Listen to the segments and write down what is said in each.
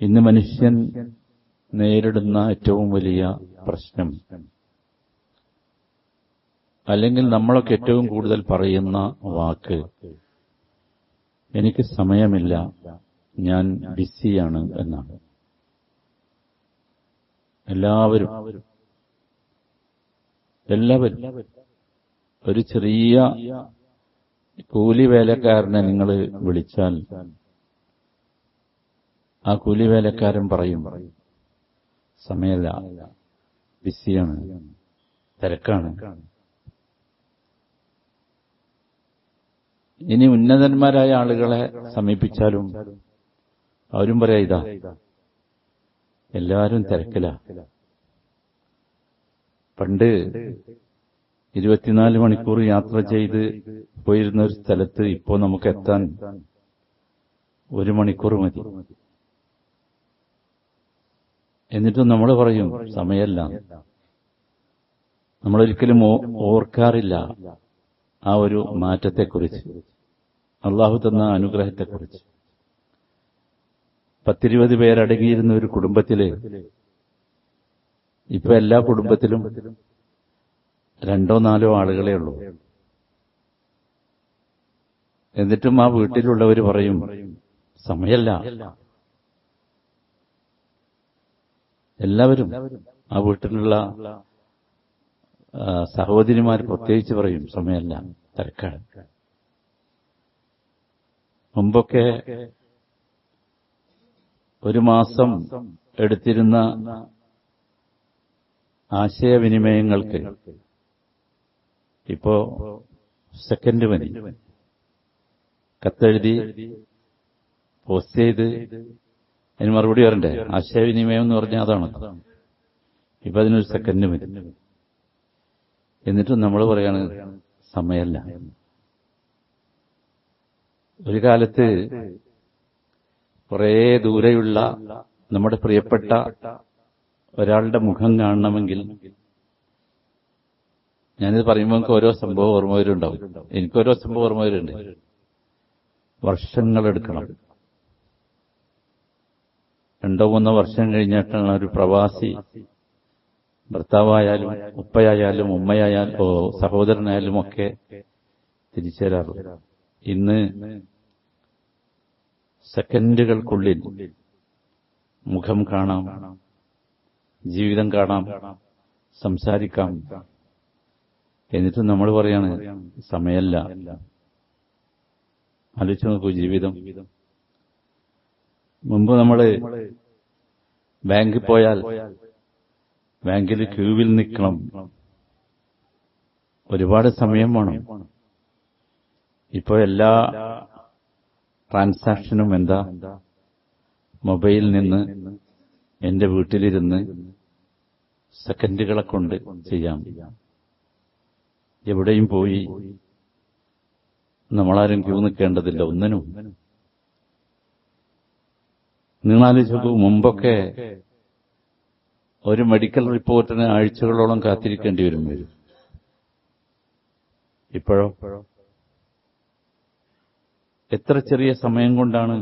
ഇന്ന് മനുഷ്യൻ നേരിടുന്ന ഏറ്റവും വലിയ പ്രശ്നം, അല്ലെങ്കിൽ നമ്മളൊക്കെ ഏറ്റവും കൂടുതൽ പറയുന്ന വാക്ക്, എനിക്ക് സമയമില്ല, ഞാൻ ബിസിയാണ് എന്നാണ്. എല്ലാവരും ഒരു ചെറിയ കൂലി വേലക്കാരനെ നിങ്ങൾ വിളിച്ചാൽ ആ കൂലി വേലക്കാരൻ പറയും, സമയമല്ല, ബിസിയാണ്, തിരക്കാണ്. ഇനി ഉന്നതന്മാരായ ആളുകളെ സമീപിച്ചാലും അവരും പറയാ, ഇതാ എല്ലാവരും തിരക്കില. പണ്ട് 24 മണിക്കൂർ യാത്ര ചെയ്ത് പോയിരുന്ന ഒരു സ്ഥലത്ത് ഇപ്പോ നമുക്ക് എത്താൻ 1 മണിക്കൂർ മതി. എന്നിട്ടും നമ്മൾ പറയും സമയമല്ല. നമ്മളൊരിക്കലും ഓർക്കാറില്ല ആ ഒരു മാറ്റത്തെക്കുറിച്ച്, അള്ളാഹു തന്ന അനുഗ്രഹത്തെക്കുറിച്ച്. 10-20 പേരടങ്ങിയിരുന്ന ഒരു കുടുംബത്തില് ഇപ്പൊ എല്ലാ കുടുംബത്തിലും 2-4 ആളുകളേ ഉള്ളൂ. എന്നിട്ടും ആ വീട്ടിലുള്ളവർ പറയും സമയമല്ല. എല്ലാവരും, ആ വീട്ടിലുള്ള സഹോദരിമാർ പ്രത്യേകിച്ച് പറയും സമയമല്ല, തിരക്കാണ്. മുമ്പൊക്കെ 1 മാസം എടുത്തിരുന്ന ആശയവിനിമയങ്ങൾക്ക് ഇപ്പോ സെക്കൻഡ് മതി. കത്തെഴുതി പോസ്റ്റ് ചെയ്ത് അതിന് മറുപടി വരണ്ടേ? ആശയവിനിമയം എന്ന് പറഞ്ഞാൽ അതാണ്. ഇപ്പൊ അതിനൊരു സെക്കൻഡ് മതി. എന്നിട്ടും നമ്മൾ പറയാണ് സമയമല്ല. ഒരു കാലത്ത് കുറേ ദൂരെയുള്ള നമ്മുടെ പ്രിയപ്പെട്ട ഒരാളുടെ മുഖം കാണണമെങ്കിൽ, ഞാനിത് പറയുമ്പോൾ എനിക്ക് ഓരോ സംഭവം ഓർമ്മ വരുന്നുണ്ടാവും. എനിക്കോരോ സംഭവം ഓർമ്മ വരുന്നുണ്ട്. വർഷങ്ങളെടുക്കണം. 2-3 വർഷം കഴിഞ്ഞിട്ടാണ് ഒരു പ്രവാസി ഭർത്താവായാലും ഉപ്പയായാലും ഉമ്മയായാലും സഹോദരനായാലും ഒക്കെ തിരിച്ചു തരാറുള്ളൂ. ഇന്ന് സെക്കൻഡുകൾക്കുള്ളിൽ മുഖം കാണാം, ജീവിതം കാണാം, സംസാരിക്കാം. എന്നിട്ടും നമ്മൾ പറയാണ് സമയമല്ല. ആലോചിച്ച് നോക്കൂ ജീവിതം. മുമ്പ് നമ്മൾ ബാങ്കിൽ പോയാൽ ബാങ്കിൽ ക്യൂവിൽ നിൽക്കണം, ഒരുപാട് സമയം വേണം. ഇപ്പോ എല്ലാ ട്രാൻസാക്ഷനും എന്താ, മൊബൈലിൽ നിന്ന് എന്റെ വീട്ടിലിരുന്ന് സെക്കൻഡുകളെ കൊണ്ട് ചെയ്യാം. എവിടെയും പോയി നമ്മളാരും ക്യൂ നിൽക്കേണ്ടതില്ല ഒന്നിനും. നിങ്ങളാലോചിച്ച് നോക്കൂ, മുമ്പൊക്കെ ഒരു മെഡിക്കൽ റിപ്പോർട്ടിന് ആഴ്ചകളോളം കാത്തിരിക്കേണ്ടി വരും. ഇപ്പോഴോ എത്ര ചെറിയ സമയം കൊണ്ടാണ്,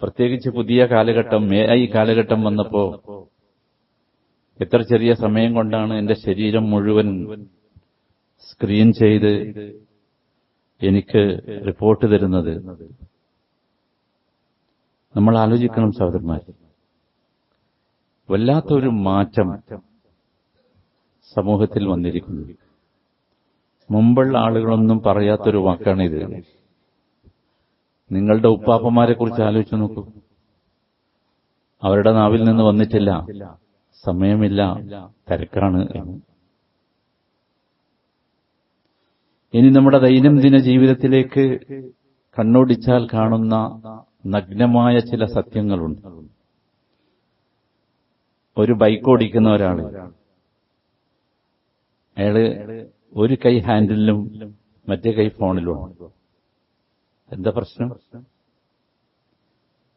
പ്രത്യേകിച്ച് പുതിയ കാലഘട്ടം AI കാലഘട്ടം വന്നപ്പോ എത്ര ചെറിയ സമയം കൊണ്ടാണ് എന്റെ ശരീരം മുഴുവൻ സ്ക്രീൻ ചെയ്ത് എനിക്ക് റിപ്പോർട്ട് തരുന്നത്. നമ്മൾ ആലോചിക്കണം സഹോദരന്മാർ, വല്ലാത്തൊരു മാറ്റം സമൂഹത്തിൽ വന്നിരിക്കുന്നു. മുമ്പുള്ള ആളുകളൊന്നും പറയാത്തൊരു വാക്കാണിത്. നിങ്ങളുടെ ഉപ്പാപ്പമാരെ കുറിച്ച് ആലോചിച്ചു നോക്കൂ. അവരുടെ നാവിൽ നിന്ന് വന്നിട്ടില്ല സമയമില്ല, തിരക്കാണ് എന്ന്. ഇനി നമ്മുടെ ദൈനംദിന ജീവിതത്തിലേക്ക് കണ്ണോടിച്ചാൽ കാണുന്ന നഗ്നമായ ചില സത്യങ്ങളുണ്ട്. ഒരു ബൈക്ക് ഓടിക്കുന്ന ഒരാള്, അയാള് ഒരു കൈ ഹാൻഡിലും മറ്റേ കൈ ഫോണിലുമാണ്. എന്താ പ്രശ്നം?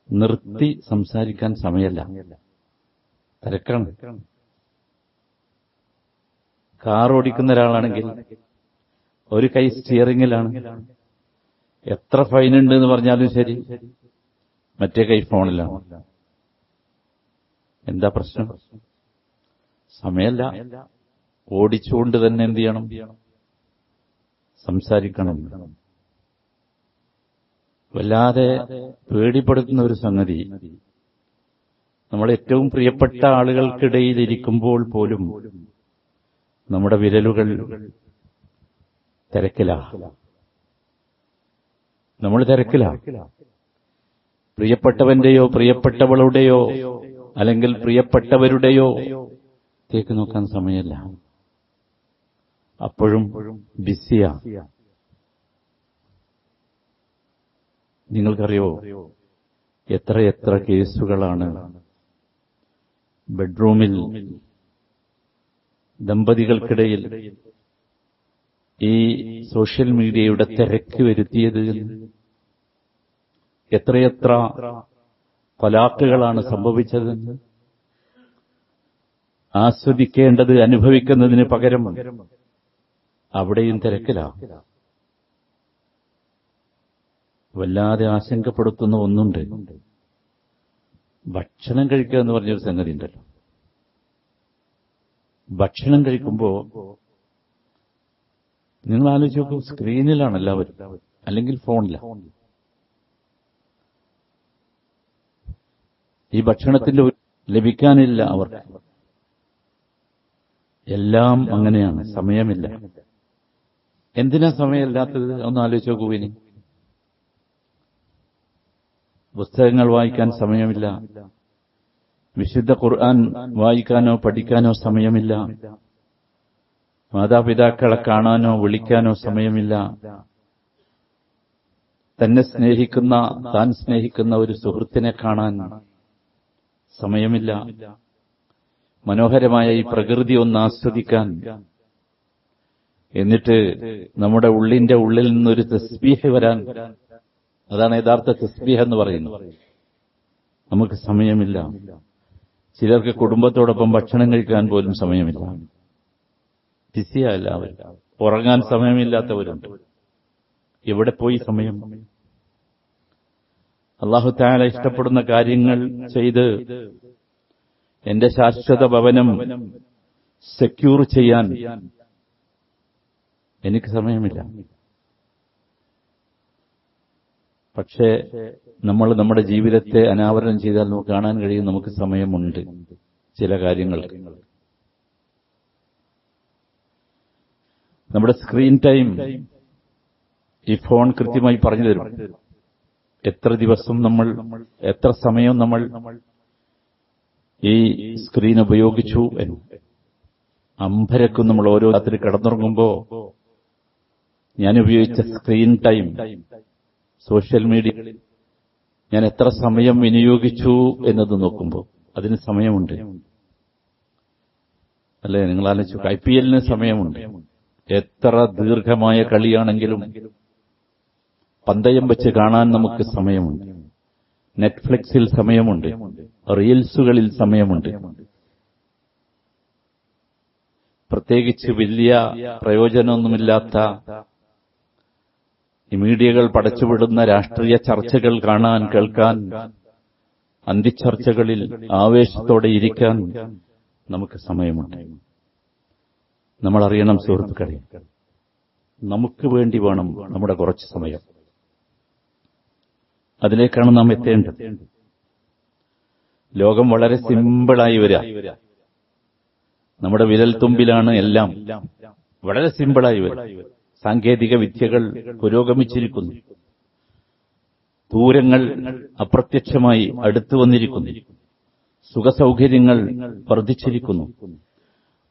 നിർത്തി സംസാരിക്കാൻ സമയമല്ല, തിരക്കാണ്. കാർ ഓടിക്കുന്ന ഒരാളാണെങ്കിൽ ഒരു കൈ സ്റ്റിയറിംഗിലാണ്. എത്ര ഫൈനുണ്ട് എന്ന് പറഞ്ഞാലും ശരി, മറ്റേ കൈ ഫോണിലാണ്. എന്താ പ്രശ്നം? സമയമല്ല. ഓടിച്ചുകൊണ്ട് തന്നെ എന്ത് ചെയ്യണം? സംസാരിക്കണം. വല്ലാതെ പേടിപ്പെടുത്തുന്ന ഒരു സംഗതി, നമ്മൾ ഏറ്റവും പ്രിയപ്പെട്ട ആളുകൾക്കിടയിൽ ഇരിക്കുമ്പോൾ പോലും നമ്മുടെ വിരലുകൾ തിരക്കിലാ. നമ്മൾ തിരക്കിലാ. പ്രിയപ്പെട്ടവന്റെയോ പ്രിയപ്പെട്ടവളുടെയോ അല്ലെങ്കിൽ പ്രിയപ്പെട്ടവരുടെയോ തേക്ക് നോക്കാൻ സമയമല്ല. അപ്പോഴും ബിസിയാ. നിങ്ങൾക്കറിയോ എത്ര കേസുകളാണ് ബെഡ്റൂമിൽ ദമ്പതികൾക്കിടയിൽ ഈ സോഷ്യൽ മീഡിയയുടെ തിരക്ക് വരുത്തിയത്? എത്രയെത്ര തലാഖുകളാണ് സംഭവിച്ചത്? ആസ്വദിക്കേണ്ടത് അനുഭവിക്കുന്നതിന് പകരം അവിടെയും തിരക്കിലാണ്. വല്ലാതെ ആശങ്കപ്പെടുത്തുന്ന ഒന്നുണ്ട്. ഭക്ഷണം കഴിക്കുക എന്ന് പറഞ്ഞൊരു സംഗതി ഉണ്ടല്ലോ. ഭക്ഷണം കഴിക്കുമ്പോ നിങ്ങൾ ആലോചിച്ച് നോക്കൂ, സ്ക്രീനിലാണ് എല്ലാവരും, അല്ലെങ്കിൽ ഫോണിലാണ്. ഈ ഭക്ഷണത്തിന്റെ ലഭിക്കാനില്ല അവർക്ക്. എല്ലാം അങ്ങനെയാണ്. സമയമില്ല. എന്തിനാ സമയമില്ലാത്തത്? ഒന്ന് ആലോചിച്ച് നോക്കൂ. ഇനി പുസ്തകങ്ങൾ വായിക്കാൻ സമയമില്ല, വിശുദ്ധ ഖുർആൻ വായിക്കാനോ പഠിക്കാനോ സമയമില്ല, മാതാപിതാക്കളെ കാണാനോ വിളിക്കാനോ സമയമില്ല, താൻ സ്നേഹിക്കുന്ന ഒരു സുഹൃത്തിനെ കാണാൻ സമയമില്ല, മനോഹരമായ ഈ പ്രകൃതി ഒന്ന് ആസ്വദിക്കാൻ, എന്നിട്ട് നമ്മുടെ ഉള്ളിന്റെ ഉള്ളിൽ നിന്നൊരു തസ്ബീഹ് വരാൻ, അതാണ് യഥാർത്ഥ തസ്ബീഹ് എന്ന് പറയുന്നത്. നമുക്ക് സമയമില്ല. ചിലർക്ക് കുടുംബത്തോടൊപ്പം ഭക്ഷണം കഴിക്കാൻ പോലും സമയമില്ല. ബിസിയാ എല്ലാവരും. ഉറങ്ങാൻ സമയമില്ലാത്തവരുണ്ട്. എവിടെ പോയി സമയം? അല്ലാഹു തആല ഇഷ്ടപ്പെടുന്ന കാര്യങ്ങൾ ചെയ്ത് എന്റെ ശാശ്വത ഭവനം സെക്യൂർ ചെയ്യാൻ എനിക്ക് സമയമില്ല. പക്ഷേ നമ്മൾ നമ്മുടെ ജീവിതത്തെ അനാവരണം ചെയ്താൽ നമുക്ക് കാണാൻ കഴിയും നമുക്ക് സമയമുണ്ട് ചില കാര്യങ്ങൾക്ക്. നമ്മുടെ സ്ക്രീൻ ടൈം ഈ ഫോൺ കൃത്യമായി പറഞ്ഞു തരും. എത്ര ദിവസം നമ്മൾ, എത്ര സമയം നമ്മൾ ഈ സ്ക്രീൻ ഉപയോഗിച്ചു എന്ന്. അമ്പരക്കും നമ്മൾ ഓരോ രാത്രി കിടന്നുറങ്ങുമ്പോ ഞാൻ ഉപയോഗിച്ച സ്ക്രീൻ ടൈം സോഷ്യൽ മീഡിയകളിൽ ഞാൻ എത്ര സമയം വിനിയോഗിച്ചു എന്നത് നോക്കുമ്പോൾ അതിന് സമയമുണ്ട്. അല്ലേ? നിങ്ങൾ ആലോചിച്ചു. IPL സമയമുണ്ട്. എത്ര ദീർഘമായ കളിയാണെങ്കിലും പന്തയം വെച്ച് കാണാൻ നമുക്ക് സമയമുണ്ട്. നെറ്റ്ഫ്ലിക്സിൽ സമയമുണ്ട്. റീൽസുകളിൽ സമയമുണ്ട്. പ്രത്യേകിച്ച് വലിയ പ്രയോജനമൊന്നുമില്ലാത്ത ഈ മീഡിയകൾ പടച്ചുവിടുന്ന രാഷ്ട്രീയ ചർച്ചകൾ കാണാൻ, കേൾക്കാൻ, അന്തിച്ചർച്ചകളിൽ ആവേശത്തോടെ ഇരിക്കാൻ നമുക്ക് സമയമുണ്ട്. നമ്മൾ അറിയണം സുഹൃത്തുക്കളെ, നമുക്ക് വേണ്ടി വേണം നമ്മുടെ കുറച്ച് സമയം. അതിലേക്കാണ് നാം എത്തേണ്ടത്. ലോകം വളരെ സിമ്പിളായി വരിക. നമ്മുടെ വിരൽ തുമ്പിലാണ് എല്ലാം. വളരെ സിമ്പിളായി വരും. സാങ്കേതിക വിദ്യകൾ പുരോഗമിച്ചിരിക്കുന്നു. ദൂരങ്ങൾ അപ്രത്യക്ഷമായി അടുത്തു വന്നിരിക്കുന്നു. സുഖസൗകര്യങ്ങൾ വർദ്ധിച്ചിരിക്കുന്നു.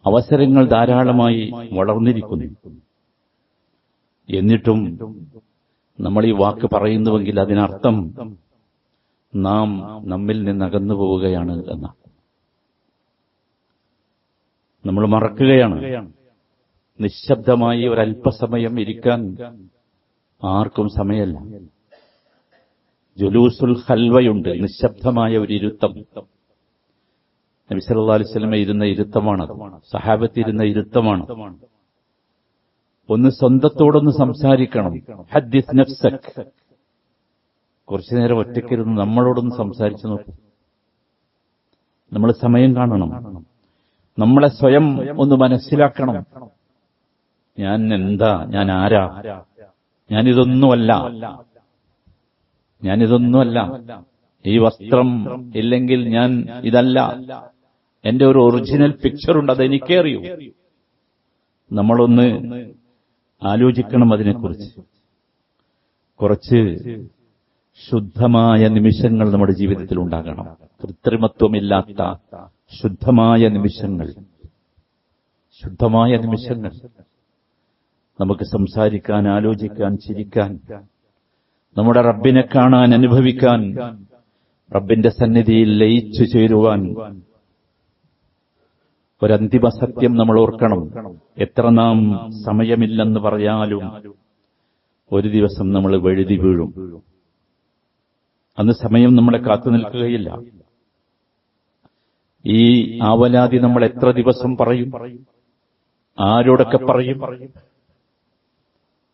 അവസരങ്ങൾ ധാരാളമായി വളർന്നിരിക്കുന്നു. എന്നിട്ടും നമ്മൾ ഈ വാക്ക് പറയുന്നുവെങ്കിൽ അതിനർത്ഥം നാം നമ്മിൽ നിന്ന് അകന്നു പോവുകയാണ് എന്നാണ്. നമ്മൾ മറക്കുകയാണ്. നിശബ്ദമായി ഒരല്പസമയം ഇരിക്കാൻ ആർക്കും സമയമല്ല. ജുലൂസുൽ ഖൽവയുണ്ട്, നിശബ്ദമായ ഒരു ഇരുത്തം. നബി സല്ലല്ലാഹു അലൈഹി വസല്ലം ഇരുന്ന ഇരുത്തമാണത്. സഹാബത്ത് ഇരുന്ന ഇരുത്തമാണ്. ഒന്ന് സ്വന്തത്തോടൊന്ന് സംസാരിക്കണം. ഹദ്ദിസ് നഫ്സക്, കുറച്ചു നേരം ഒറ്റയ്ക്കിരുന്ന് നമ്മളോടൊന്ന് സംസാരിച്ചു നോക്കും. നമ്മൾ സമയം കാണണം, നമ്മളെ സ്വയം ഒന്ന് മനസ്സിലാക്കണം. ഞാൻ എന്താ, ഞാൻ ആരാ, ഞാനിതൊന്നുമല്ല. ഈ വസ്ത്രം ഇല്ലെങ്കിൽ ഞാൻ ഇതല്ല. എന്റെ ഒരു ഒറിജിനൽ പിക്ചറുണ്ട്, അതെനിക്കേ അറിയൂ. നമ്മളൊന്ന് ആലോചിക്കണം അതിനെക്കുറിച്ച്. കുറച്ച് ശുദ്ധമായ നിമിഷങ്ങൾ നമ്മുടെ ജീവിതത്തിൽ ഉണ്ടാകണം. കൃത്രിമത്വമില്ലാത്ത ശുദ്ധമായ നിമിഷങ്ങൾ. നമുക്ക് സംസാരിക്കാൻ, ആലോചിക്കാൻ, ചിരിക്കാൻ, നമ്മുടെ റബ്ബിനെ കാണാൻ, അനുഭവിക്കാൻ, റബ്ബിന്റെ സന്നിധിയിൽ ലയിച്ചു ചേരുവാൻ. ഒരന്തിമ സത്യം നമ്മൾ ഓർക്കണം. എത്ര നാം സമയമില്ലെന്ന് പറയാലും ഒരു ദിവസം നമ്മൾ വഴുതി വീഴും. അന്ന് സമയം നമ്മളെ കാത്തു നിൽക്കുകയില്ല. ഈ ആവലാതി നമ്മൾ എത്ര ദിവസം പറയും, ആരോടൊക്കെ പറയും?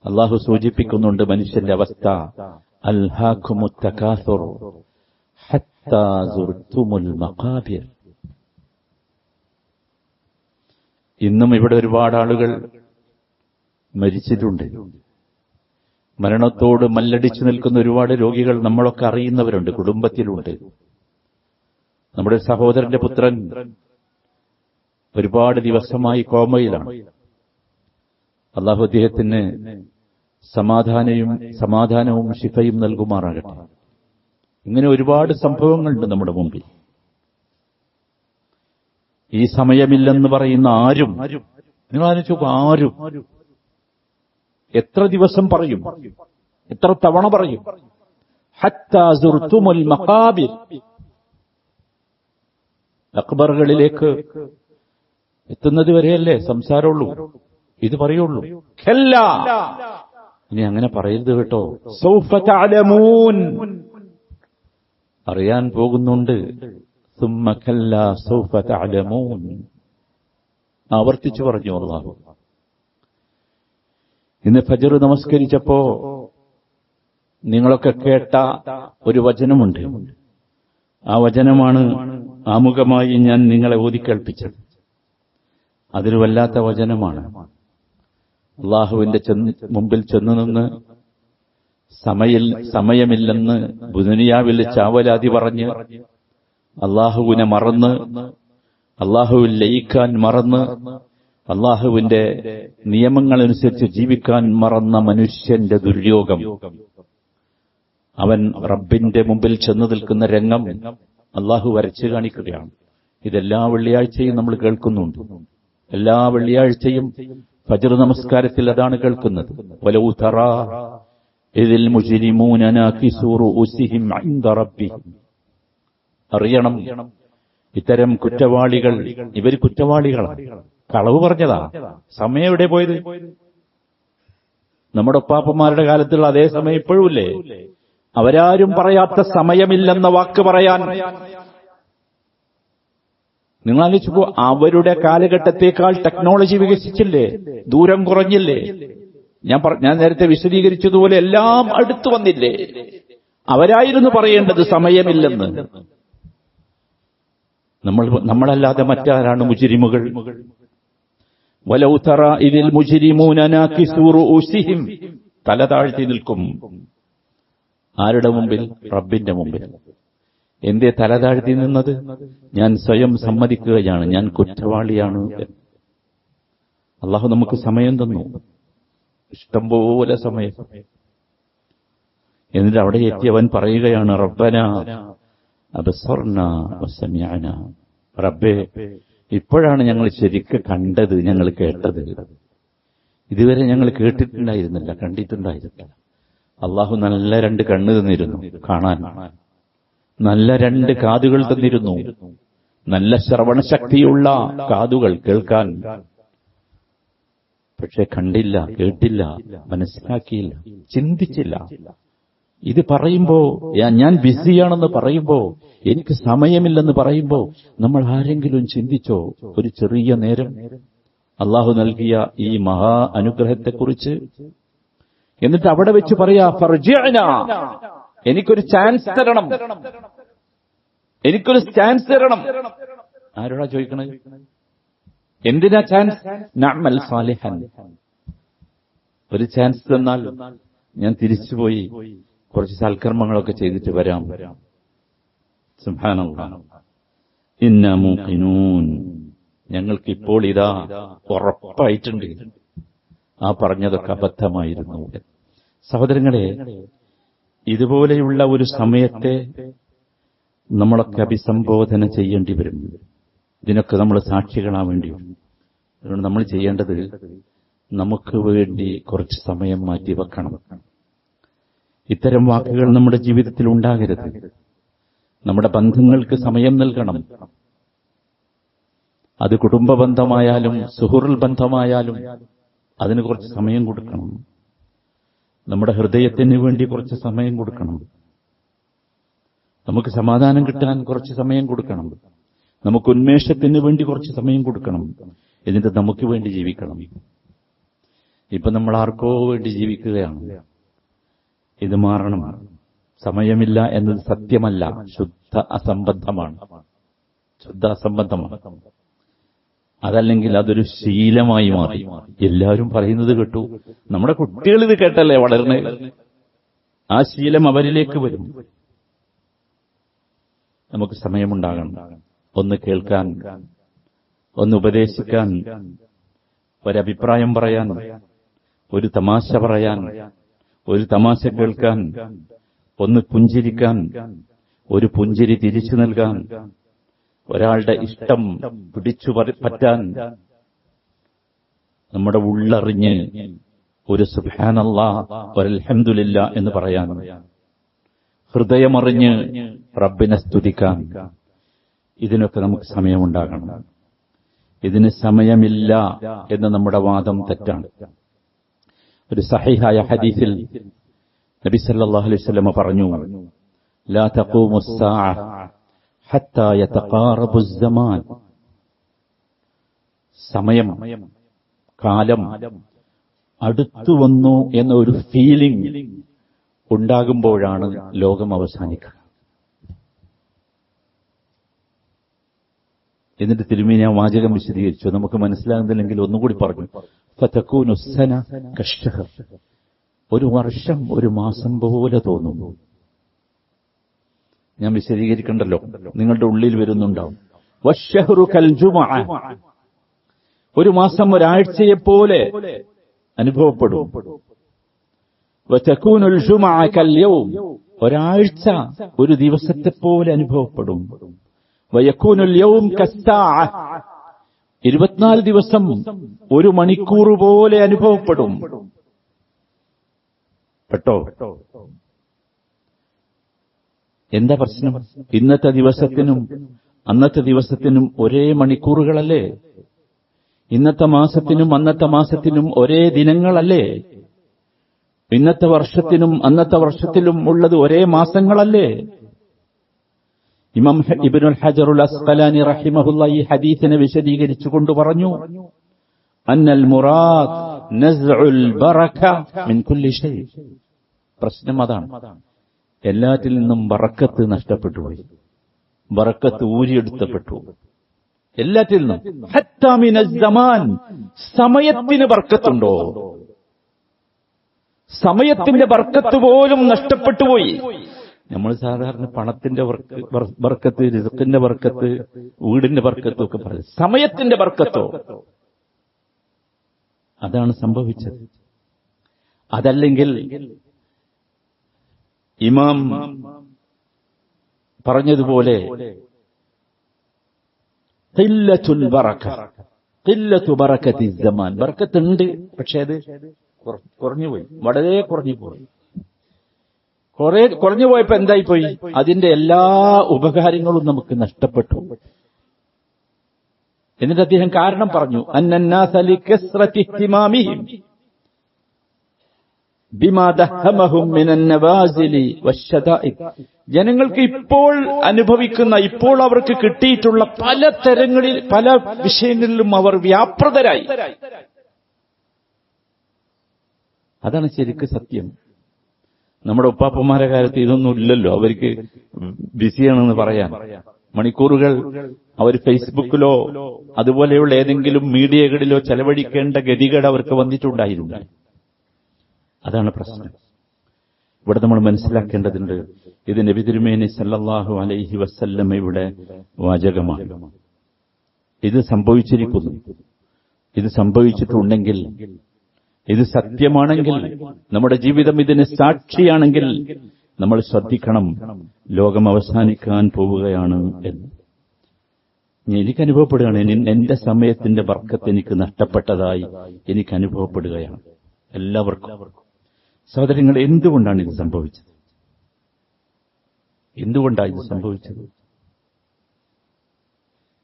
അള്ളാഹു സൂചിപ്പിക്കുന്നുണ്ട് മനുഷ്യന്റെ അവസ്ഥ. അൽഹാകുമുത് തകാസുർ ഹത്താ സുർതുമുൽ മഖാബിർ. ഇന്നും ഇവിടെ ഒരുപാട് ആളുകൾ മരിച്ചിട്ടുണ്ട്. മരണത്തോട് മല്ലടിച്ചു നിൽക്കുന്ന ഒരുപാട് രോഗികൾ നമ്മളൊക്കെ അറിയുന്നവരുണ്ട്, കുടുംബത്തിലുണ്ട്. നമ്മുടെ സഹോദരന്റെ പുത്രൻ ഒരുപാട് ദിവസമായി കോമയിലാണ്. അള്ളാഹു അദ്ദേഹത്തിന് സമാധാനവും ശിഫയും നൽകുമാറാകട്ടെ. ഇങ്ങനെ ഒരുപാട് സംഭവങ്ങളുണ്ട് നമ്മുടെ മുമ്പിൽ. ഈ സമയമില്ലെന്ന് പറയുന്ന ആരും, നിങ്ങൾ ആലോചിച്ചു, ആരും എത്ര ദിവസം പറയും, എത്ര തവണ പറയും? ഹത്താ സുർതുമുൽ മഖാബിർ. അക്ബറുകളിലേക്ക് എത്തുന്നത് വരെയല്ലേ സംസാരമുള്ളൂ, ഇത് പറയുള്ളൂ. ഖല്ലാ, ഇനി അങ്ങനെ പറയരുത് കേട്ടോ. സൗഫ തഅലമൂൻ, അറിയാൻ പോകുന്നുണ്ട്. സുമ്മ ഖല്ലാ സൗഫ തഅലമൂൻ, ആവർത്തിച്ചു പറഞ്ഞു അല്ലാഹു. ഇന്ന് ഫജ്ർ നമസ്കരിച്ചപ്പോ നിങ്ങളൊക്കെ കേട്ട ഒരു വചനമുണ്ട്. ആ വചനമാണ് ആമുഖമായി ഞാൻ നിങ്ങളെ ഓതിക്കേൾപ്പിച്ചത്. അതൊരു വല്ലാത്ത വചനമാണ്. അള്ളാഹുവിന്റെ മുമ്പിൽ ചെന്നു നിന്ന് സമയമില്ലെന്ന് ദുനിയാവിൽ ചാവലാതി പറഞ്ഞ്, അള്ളാഹുവിനെ മറന്ന്, അള്ളാഹുവിൽ ലയിക്കാൻ മറന്ന്, അള്ളാഹുവിന്റെ നിയമങ്ങളനുസരിച്ച് ജീവിക്കാൻ മറന്ന മനുഷ്യന്റെ ദുര്യോഗം. അവൻ റബ്ബിന്റെ മുമ്പിൽ ചെന്നു നിൽക്കുന്ന രംഗം അള്ളാഹു വരച്ചു കാണിക്കുകയാണ്. ഇതെല്ലാ വെള്ളിയാഴ്ചയും നമ്മൾ കേൾക്കുന്നുണ്ട്. എല്ലാ വെള്ളിയാഴ്ചയും ഫജ്ർ നമസ്കാരത്തിൽ അതാണ് കേൾക്കുന്നത്. വലൗ തറാ ഇദിൽ മുജ്രിമൂന നാകിസൂ റൂസിഹിം ഇൻദ റബ്ബിഹിം. അറിയണം, ഇത്തരം കുറ്റവാളികൾ, ഇവർ കുറ്റവാളികളാണ്. കളവ് പറഞ്ഞതാ. സമയം എവിടെ പോയത്? നമ്മുടെ ഒപ്പാപ്പന്മാരുടെ കാലത്തുള്ള അതേ സമയം ഇപ്പോഴുമില്ലേ? അവരാരും പറയാത്ത സമയമില്ലെന്ന വാക്ക് പറയാൻ നിങ്ങൾ ആലോചിച്ചപ്പോ, അവരുടെ കാലഘട്ടത്തേക്കാൾ ടെക്നോളജി വികസിച്ചില്ലേ? ദൂരം കുറഞ്ഞില്ലേ? ഞാൻ നേരത്തെ വിശദീകരിച്ചതുപോലെ എല്ലാം അടുത്തു വന്നില്ലേ? അവരായിരുന്നു പറയേണ്ടത് സമയമില്ലെന്ന്. നമ്മളല്ലാതെ മറ്റാരാണ് മുജ്രിമുകൾ? വലൗ തറാ ഇദിൽ മുജ്രിമൂന നാകിസൂ റൂസിഹിം, തല താഴ്ത്തി നിൽക്കും. ആരുടെ മുമ്പിൽ? റബ്ബിന്റെ മുമ്പിൽ. എന്തേ തല താഴ്ത്തി നിന്നത്? ഞാൻ സ്വയം സമ്മതിക്കുകയാണ്, ഞാൻ കുറ്റവാളിയാണ്. അള്ളാഹു നമുക്ക് സമയം തന്നു, ഇഷ്ടംപോലെ സമയം. എന്നിട്ട് അവിടെ എത്തിയവൻ പറയുകയാണ്, റബ്ബനാ അബ്സർനാ വസമിഅന. റബ്ബേ, ഇപ്പോഴാണ് ഞങ്ങൾ ശരിക്ക് കണ്ടത്, ഞങ്ങൾ കേട്ടത്. ഇതുവരെ ഞങ്ങൾ കേട്ടിട്ടുണ്ടായിരുന്നില്ല, കണ്ടിട്ടുണ്ടായിരുന്നില്ല. അള്ളാഹു നല്ല 2 കണ്ണ് തന്നിരുന്നു കാണാൻ, നല്ല 2 കാതുകൾ തന്നിരുന്നു, നല്ല ശ്രവണശക്തിയുള്ള കാതുകൾ കേൾക്കാൻ. പക്ഷെ കണ്ടില്ല, കേട്ടില്ല, മനസ്സിലാക്കിയില്ല, ചിന്തിച്ചില്ല. ഇത് പറയുമ്പോ, ഞാൻ ബിസിയാണെന്ന് പറയുമ്പോ, എനിക്ക് സമയമില്ലെന്ന് പറയുമ്പോ, നമ്മൾ ആരെങ്കിലും ചിന്തിച്ചോ ഒരു ചെറിയ നേരം അള്ളാഹു നൽകിയ ഈ മഹാ അനുഗ്രഹത്തെക്കുറിച്ച്? എന്നിട്ട് അവിടെ വെച്ച് പറയാ, ഫർജിഅനാ, എനിക്കൊരു ചാൻസ് തരണം, എനിക്കൊരു ചാൻസ് തരണം. ആരോടാ ചോദിക്കണത്? എന്തിനാ ചാൻസ്? നഅമൽ സാലിഹൻ. ഒരു ചാൻസ് തന്നാൽ ഞാൻ തിരിച്ചുപോയി കുറച്ച് സൽക്കർമ്മങ്ങളൊക്കെ ചെയ്തിട്ട് വരാം. സുബ്ഹാനല്ലാഹ്. ഇന്നാ മൂഖിനൂൻ. ഞങ്ങൾക്ക് ഇപ്പോൾ ഇതാ ഉറപ്പായിട്ടുണ്ട് ആ പറഞ്ഞതൊക്കെ അബദ്ധമായിരുന്നു. സഹോദരങ്ങളെ, ഇതുപോലെയുള്ള ഒരു സമയത്തെ നമ്മളൊക്കെ അഭിസംബോധന ചെയ്യേണ്ടി വരും. ഇതിനൊക്കെ നമ്മൾ സാക്ഷികളാവേണ്ടി വരും. അതുകൊണ്ട് നമ്മൾ ചെയ്യേണ്ടത് നമുക്ക് വേണ്ടി കുറച്ച് സമയം മാറ്റിവെക്കണം. ഇത്തരം വാക്കുകൾ നമ്മുടെ ജീവിതത്തിൽ ഉണ്ടാകരുത്. നമ്മുടെ ബന്ധങ്ങൾക്ക് സമയം നൽകണം. അത് കുടുംബ ബന്ധമായാലും സുഹൃൽ ബന്ധമായാലും അതിന് കുറച്ച് സമയം കൊടുക്കണം. നമ്മുടെ ഹൃദയത്തിന് വേണ്ടി കുറച്ച് സമയം കൊടുക്കണം. നമുക്ക് സമാധാനം കിട്ടാൻ കുറച്ച് സമയം കൊടുക്കണം. നമുക്ക് ഉന്മേഷത്തിന് വേണ്ടി കുറച്ച് സമയം കൊടുക്കണം. എന്നിട്ട് നമുക്ക് വേണ്ടി ജീവിക്കണം. ഇപ്പൊ നമ്മൾ ആർക്കോ വേണ്ടി ജീവിക്കുകയാണ്. ഇത് മാറണം. സമയമില്ല എന്നത് സത്യമല്ല, ശുദ്ധ അസംബന്ധമാണ്. ശുദ്ധ അസംബന്ധമാണ്. അതല്ലെങ്കിൽ അതൊരു ശീലമായി മാറി. എല്ലാവരും പറയുന്നത് കേട്ടു. നമ്മുടെ കുട്ടികൾ ഇത് കേട്ടല്ലേ വളരുന്നത്. ആ ശീലം അവരിലേക്ക് വരും. നമുക്ക് സമയമുണ്ടാകണം. ഒന്ന് കേൾക്കാൻ, ഒന്ന് ഉപദേശിക്കാൻ, ഒരഭിപ്രായം പറയാൻ, ഒരു തമാശ പറയാൻ, ഒരു തമാശ കേൾക്കാൻ, ഒന്ന് പുഞ്ചിരിക്കാൻ, ഒരു പുഞ്ചിരി തിരിച്ചു നൽകാൻ, ഒരാളുടെ ഇഷ്ടം പിടിച്ചു പറ്റാൻ, നമ്മുടെ ഉള്ളറിഞ്ഞ് ഒരു സുബ്ഹാനല്ലാഹ് വൽഹംദുലില്ലാഹ് എന്ന് പറയാൻ, ഹൃദയമറിഞ്ഞ് റബ്ബിനെ സ്തുതിക്കാൻ, ഇതിനൊക്കെ നമുക്ക് സമയമുണ്ടാകണം. ഇതിന് സമയമില്ല എന്ന നമ്മുടെ വാദം തെറ്റാണ്. ഒരു സഹീഹായ ഹദീസിൽ നബി സല്ലല്ലാഹു അലൈഹി വസല്ലം പറഞ്ഞു, ലാ തഖൂമുസ് സാഅ ഹത്താ യതഖാറബുസ് സമാൻ. സമയം, കാലം അടുത്തു വന്നു എന്ന ഒരു ഫീലിംഗ് ഉണ്ടാകുമ്പോഴാണ് ലോകം അവസാനിക്കുക. എന്നിട്ട് തിരുമേനി ആ വാചകം വിശദീകരിച്ചു. നമുക്ക് മനസ്സിലാകുന്നില്ലെങ്കിൽ ഒന്നുകൂടി പറഞ്ഞു. ഫതകൂനു സന കശ്ശഹർ. ഒരു വർഷം ഒരു മാസം പോലെ തോന്നും. ഞാൻ വിശദീകരിക്കണ്ടല്ലോ, നിങ്ങളുടെ ഉള്ളിൽ വരുന്നുണ്ടാവും. വശ്ശഹ്റു കൽ ജുമുഅ. ഒരു മാസം ഒരാഴ്ചയെപ്പോലെ അനുഭവപ്പെടും. വതകൂനുൽ ജുമുഅ കൽ യൗം. ഒരാഴ്ച ഒരു ദിവസത്തെപ്പോലെ അനുഭവപ്പെടും. വയകൂനുൽ യൗം കസ്സാഅ. 24 ദിവസം ഒരു മണിക്കൂർ പോലെ അനുഭവപ്പെടും. പെട്ടോ? എന്താ പ്രശ്നം? ഇന്നത്തെ ദിവസത്തിനും അന്നത്തെ ദിവസത്തിനും ഒരേ മണിക്കൂറുകളല്ലേ? ഇന്നത്തെ മാസത്തിനും അന്നത്തെ മാസത്തിനും ഒരേ ദിനങ്ങളല്ലേ? ഇന്നത്തെ വർഷത്തിനും അന്നത്തെ വർഷത്തിലും ഉള്ളത് ഒരേ മാസങ്ങളല്ലേ? ഇമാം ഇബ്നുൽ ഹജറുൽ അസ്ഖലാനി റഹിമഹുല്ലാഹി ഈ ഹദീസിനെ വിശദീകരിച്ചുകൊണ്ട് പറഞ്ഞു, അന്നൽ മുറാദ് നസ്ഉൽ ബറക മിൻ കുല്ലി ഷൈ. പ്രശ്നം അതാണ്. എല്ലാറ്റിൽ നിന്നും ബറക്കത്ത് നഷ്ടപ്പെട്ടുപോയി. ബറക്കത്ത് ഊരിയെടുത്തപ്പെട്ടു എല്ലാറ്റിൽ നിന്നും. ഹത്താ മിനസ് സമാൻ. സമയത്തിന് ബർക്കത്തുണ്ടോ? സമയത്തിന്റെ ബർക്കത്ത് പോലും നഷ്ടപ്പെട്ടുപോയി. നമ്മൾ സാധാരണ പണത്തിന്റെ ബർക്കത്ത്, റിസ്കിന്റെ ബർക്കത്ത്, വീടിന്റെ ബർക്കത്തും ഒക്കെ പറയും. സമയത്തിന്റെ ബർക്കത്തോ? അതാണ് സംഭവിച്ചത്. അതല്ലെങ്കിൽ ഇമാം പറഞ്ഞതുപോലെ ഖില്ലത്തുൽ ബറക, ഖില്ലത്തു ബറകത്തി സമാൻ. ബർക്കത്തുണ്ട്, പക്ഷേ അത് കുറഞ്ഞുപോയി, വളരെ കുറഞ്ഞുപോയി. കുറഞ്ഞു പോയപ്പോ എന്തായിപ്പോയി? അതിന്റെ എല്ലാ ഉപകാരങ്ങളും നമുക്ക് നഷ്ടപ്പെട്ടു. എന്നിട്ട് അദ്ദേഹം കാരണം പറഞ്ഞു, അന്നന്നാസ ലികസ്റതി ഇഹ്തിമാമിഹിം ബിമാ ദഹമഹും മിനൻ നവാസിലി വശദാഇദ്. ജനങ്ങൾക്ക് ഇപ്പോൾ അനുഭവിക്കുന്ന, ഇപ്പോൾ അവർക്ക് കിട്ടിയിട്ടുള്ള പല തരങ്ങളിൽ, പല വിഷയങ്ങളിലും അവർ വ്യാപൃതരായി. അതാണ് ശരിക്ക് സത്യം. നമ്മുടെ ഉപ്പാപ്പന്മാരെ കാലത്ത് ഇതൊന്നും ഇല്ലല്ലോ. അവർക്ക് ബിസിയാണെന്ന് പറയാൻ മണിക്കൂറുകൾ അവർ ഫേസ്ബുക്കിലോ അതുപോലെയുള്ള ഏതെങ്കിലും മീഡിയകളിലോ ചെലവഴിക്കേണ്ട ഗതികേട് അവർക്ക് വന്നിട്ടുണ്ടായിരുന്നു. അതാണ് പ്രശ്നം. ഇവിടെ നമ്മൾ മനസ്സിലാക്കേണ്ടതുണ്ട്, ഇത് നബി തിരുമേനി സല്ലല്ലാഹു അലൈഹി വസല്ലമയുടെ വാചകമാണ്. ഇത് സംഭവിച്ചിരിക്കുന്നു. ഇത് സംഭവിച്ചിട്ടുണ്ടെങ്കിൽ, ഇത് സത്യമാണെങ്കിൽ, നമ്മുടെ ജീവിതം ഇതിന് സാക്ഷിയാണെങ്കിൽ നമ്മൾ ശ്രദ്ധിക്കണം, ലോകം അവസാനിക്കാൻ പോവുകയാണ് എന്ന്. എനിക്ക് അനുഭവപ്പെടുകയാണ്, എന്റെ സമയത്തിന്റെ ബർക്കത്ത് എനിക്ക് നഷ്ടപ്പെട്ടതായി എനിക്ക് അനുഭവപ്പെടുകയാണ്. എല്ലാവർക്കും. സഹോദരങ്ങൾ, എന്തുകൊണ്ടാണ് ഇത് സംഭവിച്ചത്? എന്തുകൊണ്ടാണ് ഇത് സംഭവിച്ചത്?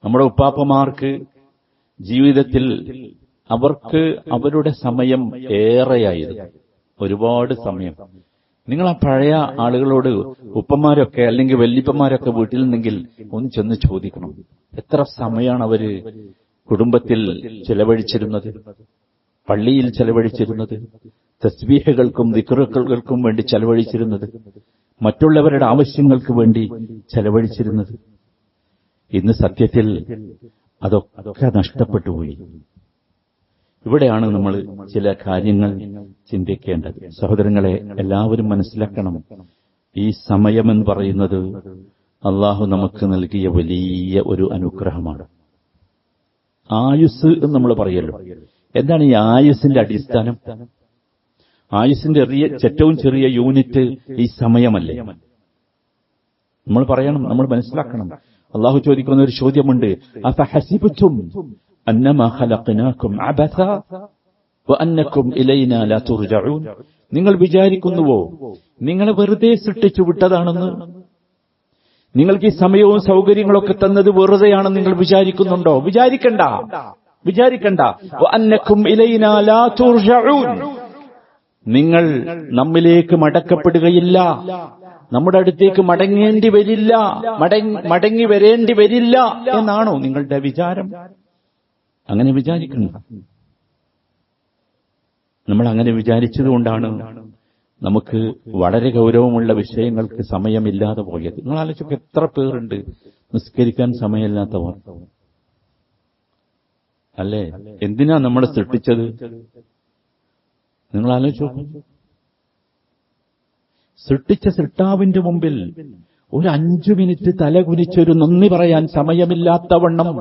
നമ്മുടെ ഉപ്പാപ്പമാർക്ക് ജീവിതത്തിൽ അവർക്ക് അവരുടെ സമയം ഏറെയായിരുന്നു, ഒരുപാട് സമയം. നിങ്ങൾ ആ പഴയ ആളുകളോട്, ഉപ്പമാരൊക്കെ അല്ലെങ്കിൽ വല്യപ്പന്മാരൊക്കെ വീട്ടിൽ നിന്നെങ്കിൽ ഒന്ന് ചെന്ന് ചോദിക്കണം, എത്ര സമയമാണ് അവര് കുടുംബത്തിൽ ചെലവഴിച്ചിരുന്നത്, പള്ളിയിൽ ചെലവഴിച്ചിരുന്നത്, തസ്ബീഹുകൾക്കും ദിക്റുകൾക്കും വേണ്ടി ചെലവഴിച്ചിരുന്നത്, മറ്റുള്ളവരുടെ ആവശ്യങ്ങൾക്ക് വേണ്ടി ചെലവഴിച്ചിരുന്നത്. ഇന്ന് സത്യത്തിൽ അതൊക്കെ നഷ്ടപ്പെട്ടുപോയി. ഇവിടെയാണ് നമ്മൾ ചില കാര്യങ്ങൾ ചിന്തിക്കേണ്ടത്. സഹോദരങ്ങളെ, എല്ലാവരും മനസ്സിലാക്കണം, ഈ സമയമെന്ന് പറയുന്നത് അള്ളാഹു നമുക്ക് നൽകിയ വലിയ ഒരു അനുഗ്രഹമാണ്. ആയുസ് എന്ന് നമ്മൾ പറയല്ലോ. എന്താണ് ഈ ആയുസിന്റെ അടിസ്ഥാനം? ആയുസിന്റെ ഏറ്റവും ചെറിയ യൂണിറ്റ് ഈ സമയമല്ലേ? നമ്മൾ പറയണം, നമ്മൾ മനസ്സിലാക്കണം. അള്ളാഹു ചോദിക്കുന്ന ഒരു ചോദ്യമുണ്ട്, അഫഹസിബ്തും അന്നമാ ഖലഖനാകും അബസ വഅന്നകും ഇലൈനാ ലാ തുർജഊൻ. നിങ്ങൾ വിചാരിക്കുന്നുവോ നിങ്ങളെ വെറുതെ സൃഷ്ടിച്ചു വിട്ടതാണെന്ന്? നിങ്ങൾക്ക് ഈ സമയവും സൗകര്യങ്ങളൊക്കെ തന്നത് വെറുതെയാണെന്ന് നിങ്ങൾ വിചാരിക്കുന്നുണ്ടോ? വിചാരിക്കണ്ട. വഅന്നകും ഇലൈനാ ലാ തുർജഊൻ. നിങ്ങൾ നമ്മിലേക്ക് മടക്കപ്പെടുകയില്ല, നമ്മുടെ അടുത്തേക്ക് മടങ്ങേണ്ടി വരില്ല, മടങ്ങി വരേണ്ടി വരില്ല എന്നാണോ നിങ്ങളുടെ വിചാരം? അങ്ങനെ വിചാരിക്കണം. നമ്മൾ അങ്ങനെ വിചാരിച്ചതുകൊണ്ടാണ് നമുക്ക് വളരെ ഗൗരവമുള്ള വിഷയങ്ങൾക്ക് സമയമില്ലാതെ പോയത്. നിങ്ങൾ ആലോചിച്ചൊക്കെ എത്ര പേരുണ്ട് നിസ്കരിക്കാൻ സമയമില്ലാത്തവർ അല്ലേ? എന്തിനാ നമ്മൾ സൃഷ്ടിച്ചത്? നിങ്ങൾ ആലോചിച്ചു. സൃഷ്ടിച്ച സൃഷ്ടാവിന്റെ മുമ്പിൽ ഒരു 5 മിനിറ്റ് തലകുനിച്ചൊരു നന്ദി പറയാൻ സമയമില്ലാത്തവണ്ണം.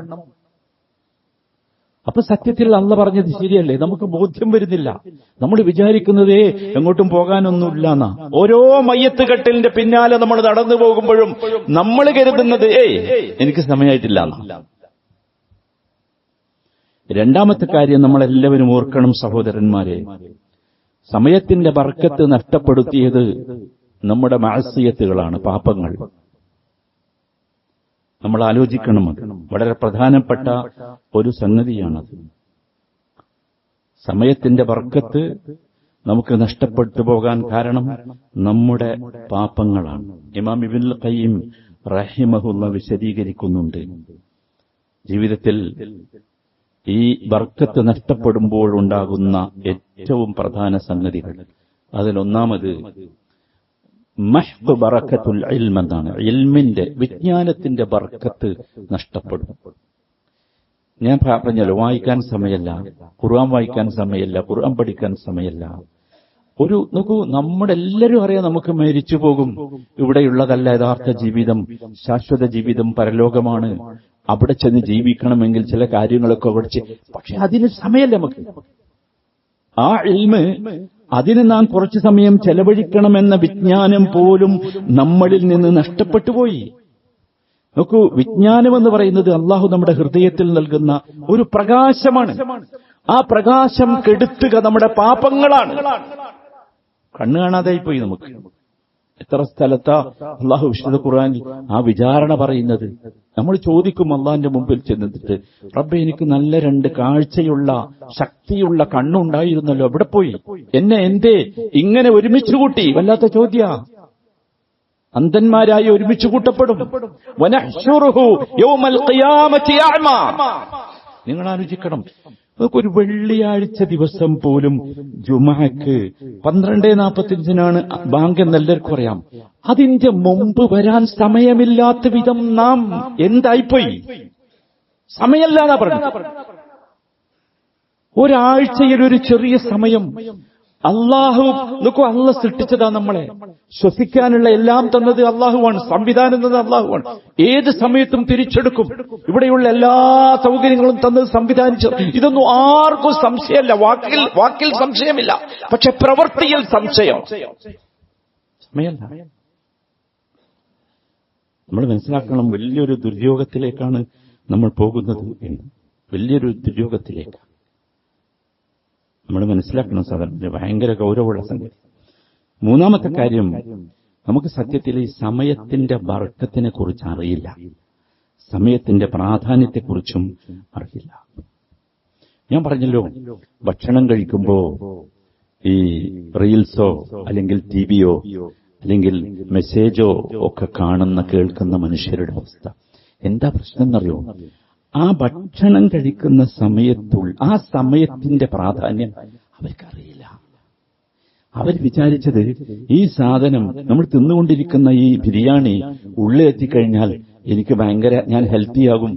അപ്പൊ സത്യത്തിൽ അള്ള പറഞ്ഞത് ശരിയല്ലേ? നമുക്ക് ബോധ്യം വരുന്നില്ല. നമ്മൾ വിചാരിക്കുന്നതേ എങ്ങോട്ടും പോകാനൊന്നുമില്ല എന്നാ. ഓരോ മയ്യത്ത് കെട്ടലിന്റെ പിന്നാലെ നമ്മൾ നടന്നു പോകുമ്പോഴും നമ്മൾ കരുതുന്നത് എനിക്ക് സമയമായിട്ടില്ല എന്നാ. രണ്ടാമത്തെ കാര്യം നമ്മളെല്ലാവരും ഓർക്കണം സഹോദരന്മാരെ, സമയത്തിന്റെ ബർക്കത്ത് നഷ്ടപ്പെടുത്തിയത് നമ്മുടെ മഅസിയത്തുകളാണ്, പാപങ്ങൾ. നമ്മൾ ആലോചിക്കണം. അത് വളരെ പ്രധാനപ്പെട്ട ഒരു സംഗതിയാണത്. സമയത്തിന്റെ ബർക്കത്ത് നമുക്ക് നഷ്ടപ്പെട്ടു പോകാൻ കാരണം നമ്മുടെ പാപങ്ങളാണ്. ഇമാം ഇബ്നുൽ ഖയ്യിം റഹിമഹുല്ലാഹ് വിശദീകരിക്കുന്നുണ്ട്, ജീവിതത്തിൽ ഈ ബർക്കത്ത് നഷ്ടപ്പെടുമ്പോൾ ഉണ്ടാകുന്ന ഏറ്റവും പ്രധാന സംഗതികൾ. അതിലൊന്നാമത് മഹ്ദ് ബറക്കത്തുൽ ഇൽം എന്നാണ്. ഇൽമിന്റെ, വിജ്ഞാനത്തിന്റെ ബർക്കത്ത് നഷ്ടപ്പെടും. ഞാൻ പറഞ്ഞല്ലോ, വായിക്കാൻ സമയമല്ല, ഖുർആൻ വായിക്കാൻ സമയമല്ല, ഖുർആൻ പഠിക്കാൻ സമയമല്ല. നോക്കൂ, നമ്മുടെ എല്ലാവരും അറിയാം നമുക്ക് മരിച്ചു പോകും, ഇവിടെയുള്ളതല്ല യഥാർത്ഥ ജീവിതം, ശാശ്വത ജീവിതം പരലോകമാണ്. അവിടെ ചെന്ന് ജീവിക്കണമെങ്കിൽ ചില കാര്യങ്ങളൊക്കെ പഠിച്ച്, പക്ഷെ അതിന് സമയമല്ല നമുക്ക്. ആ ഇൽമ്, അതിന് നാം കുറച്ചു സമയം ചെലവഴിക്കണമെന്ന വിജ്ഞാനം പോലും നമ്മളിൽ നിന്ന് നഷ്ടപ്പെട്ടു പോയി. നോക്കൂ, വിജ്ഞാനമെന്ന് പറയുന്നത് അള്ളാഹു നമ്മുടെ ഹൃദയത്തിൽ നൽകുന്ന ഒരു പ്രകാശമാണ്. ആ പ്രകാശം കെടുത്തുക നമ്മുടെ പാപങ്ങളാണ്. കണ്ണു കാണാതായിപ്പോയി നമുക്ക്. എത്ര സ്ഥലത്താ അള്ളാഹു വിശുദ്ധ ഖുർആനിൽ ആ വിചാരണ പറയുന്നത്. നമ്മൾ ചോദിക്കും അള്ളാഹിന്റെ മുമ്പിൽ ചെന്നിട്ട്, റബ്ബേ എനിക്ക് നല്ല 2 കാഴ്ചയുള്ള ശക്തിയുള്ള കണ്ണുണ്ടായിരുന്നല്ലോ, എവിടെ പോയി? എന്നെ എന്തേ ഇങ്ങനെ ഒരുമിച്ച് കൂട്ടി? വല്ലാത്ത ചോദ്യ. അന്ധന്മാരായി ഒരുമിച്ച് കൂട്ടപ്പെടും. വനഹ്ശുറുഹു യൗമൽ ഖിയാമത്തി അഅ്മാ. നിങ്ങൾ ആലോചിക്കണം, നമുക്കൊരു വെള്ളിയാഴ്ച ദിവസം പോലും ജുമഅക്ക് 12:45 ബാങ്ക് എന്നെല്ലാവർക്കും അറിയാം. അതിന്റെ മുമ്പ് വരാൻ സമയമില്ലാത്ത വിധം നാം എന്തായിപ്പോയി? സമയമല്ലാതാ പറഞ്ഞു. ഒരാഴ്ചയിൽ ഒരു ചെറിയ സമയം അള്ളാഹു നോക്കൂ, അള്ള സൃഷ്ടിച്ചതാ നമ്മളെ. ശ്വസിക്കാനുള്ള എല്ലാം തന്നത് അള്ളാഹുവാണ്, സംവിധാനം തന്നത് അള്ളാഹുവാണ്. ഏത് സമയത്തും തിരിച്ചെടുക്കും. ഇവിടെയുള്ള എല്ലാ സൗകര്യങ്ങളും തന്നത് സംവിധാനിച്ചു. ഇതൊന്നും ആർക്കും സംശയമല്ല. വാക്കിൽ സംശയമില്ല, പക്ഷെ പ്രവൃത്തിയിൽ സംശയം. സമയമല്ല. നമ്മൾ മനസ്സിലാക്കണം, വലിയൊരു ദുര്യോഗത്തിലേക്കാണ് നമ്മൾ പോകുന്നത്. വലിയൊരു ദുര്യോഗത്തിലേക്ക് നമ്മൾ മനസ്സിലാക്കണം. സാധാരണ ഭയങ്കര ഗൗരവമുള്ള സംഗതി. മൂന്നാമത്തെ കാര്യം, നമുക്ക് സത്യത്തിൽ ഈ സമയത്തിന്റെ ബർക്കത്തിനെ കുറിച്ച് അറിയില്ല, സമയത്തിന്റെ പ്രാധാന്യത്തെക്കുറിച്ചും അറിയില്ല. ഞാൻ പറഞ്ഞല്ലോ, ഭക്ഷണം കഴിക്കുമ്പോ ഈ റീൽസോ അല്ലെങ്കിൽ ടിവിയോ അല്ലെങ്കിൽ മെസ്സേജോ ഒക്കെ കാണുന്ന കേൾക്കുന്ന മനുഷ്യരുടെ അവസ്ഥ എന്താ പ്രശ്നം എന്നറിയോ? ആ ഭക്ഷണം കഴിക്കുന്ന ആ സമയത്തിന്റെ പ്രാധാന്യം അവർക്കറിയില്ല. അവർ വിചാരിച്ചത് ഈ സാധനം നമ്മൾ തിന്നുകൊണ്ടിരിക്കുന്ന ഈ ബിരിയാണി ഉള്ളിലെത്തിക്കഴിഞ്ഞാൽ എനിക്ക് ഞാൻ ഹെൽത്തിയാകും,